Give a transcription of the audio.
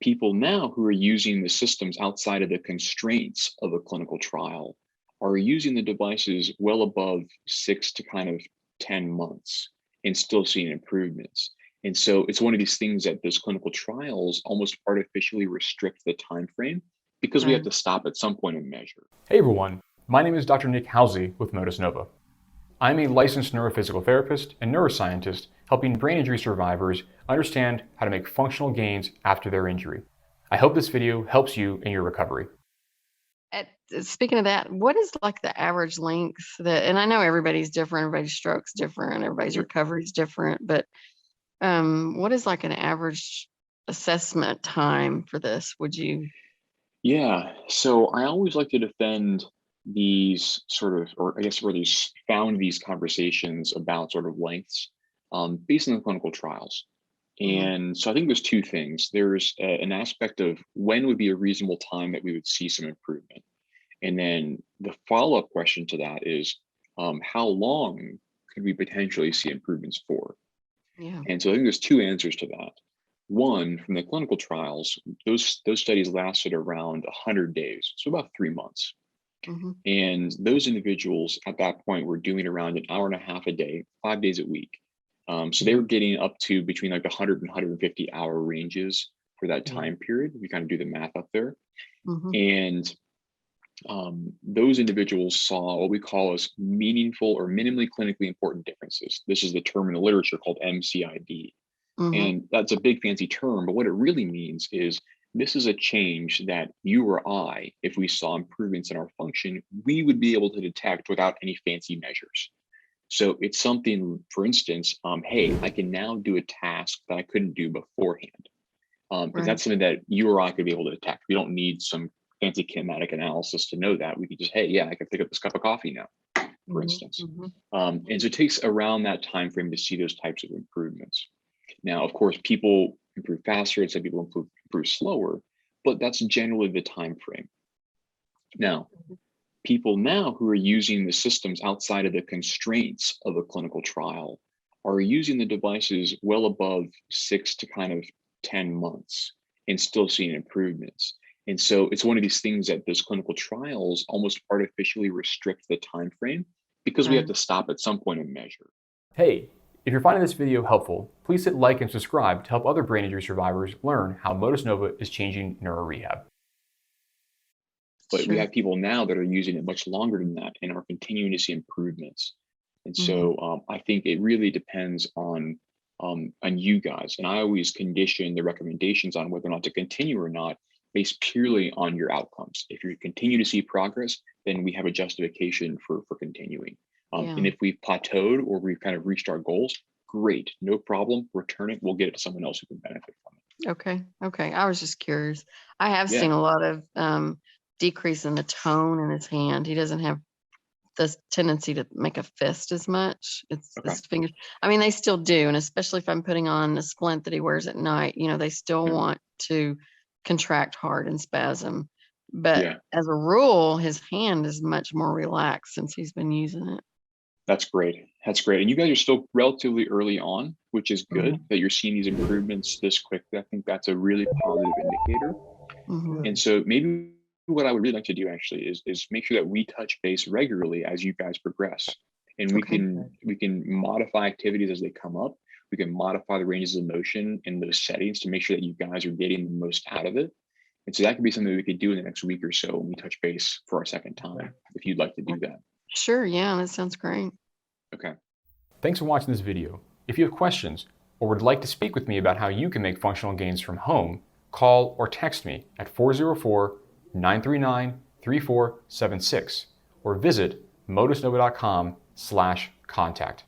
people now who are using the systems outside of the constraints of a clinical trial are using the devices well above 6 to kind of 10 months and still seeing improvements. And so it's one of these things that those clinical trials almost artificially restrict the time frame because we have to stop at some point and measure. Hey everyone, my name is Dr. Nick Halsey with Motus Nova. I'm a licensed neurophysical therapist and neuroscientist helping brain injury survivors understand how to make functional gains after their injury. I hope this video helps you in your recovery. Speaking of that, what is like the average length and I know everybody's different, everybody's stroke's different, everybody's recovery is different, but what is like an average assessment time for this? Would you? Yeah, so I always like to defend these sort of, or I guess where these found these conversations about sort of lengths based on the clinical trials. And so I think there's two things. There's an aspect of when would be a reasonable time that we would see some improvement. And then the follow-up question to that is, how long could we potentially see improvements for? Yeah. And so I think there's two answers to that. One, from the clinical trials, those studies lasted around 100 days, so about 3 months. And those individuals at that point were doing around an hour and a half a day, 5 days a week. So they were getting up to between like the 100 and 150 hour ranges for that time period. We kind of do the math up there. And those individuals saw what we call as meaningful or minimally clinically important differences. This is the term in the literature called MCID. And that's a big fancy term, but what it really means is this is a change that you or I, if we saw improvements in our function, we would be able to detect without any fancy measures. So it's something, for instance, hey, I can now do a task that I couldn't do beforehand. And that's something that you or I could be able to detect. We don't need some fancy kinematic analysis to know that. We could just, hey, yeah, I can pick up this cup of coffee now, for instance. And so it takes around that time frame to see those types of improvements. Now, of course, people improve faster and some people improve slower, but that's generally the time frame. Now, people now who are using the systems outside of the constraints of a clinical trial are using the devices well above 6 to kind of 10 months and still seeing improvements. And so it's one of these things that those clinical trials almost artificially restrict the time frame because we have to stop at some point and measure. Hey, if you're finding this video helpful, please hit like and subscribe to help other brain injury survivors learn how Motus Nova is changing neuro-rehab. But we have people now that are using it much longer than that and are continuing to see improvements. And so I think it really depends on you guys. And I always condition the recommendations on whether or not to continue or not based purely on your outcomes. If you continue to see progress, then we have a justification for continuing. And if we've plateaued or we've kind of reached our goals, great, no problem, return it, we'll get it to someone else who can benefit from it. Okay. I was just curious. I have seen a lot of decrease in the tone in his hand. He doesn't have this tendency to make a fist as much. It's his fingers. I mean, they still do. And especially if I'm putting on a splint that he wears at night, they still want to contract hard and spasm. But as a rule, his hand is much more relaxed since he's been using it. That's great. That's great. And you guys are still relatively early on, which is good that you're seeing these improvements this quickly. I think that's a really positive indicator. And so maybe what I would really like to do actually is make sure that we touch base regularly as you guys progress. And we can modify activities as they come up. We can modify the ranges of motion in those settings to make sure that you guys are getting the most out of it. And so that could be something we could do in the next week or so when we touch base for our second time, if you'd like to do that. Sure. Yeah, that sounds great. Okay. Thanks for watching this video. If you have questions or would like to speak with me about how you can make functional gains from home, call or text me at 404-939-3476 or visit motusnova.com/contact.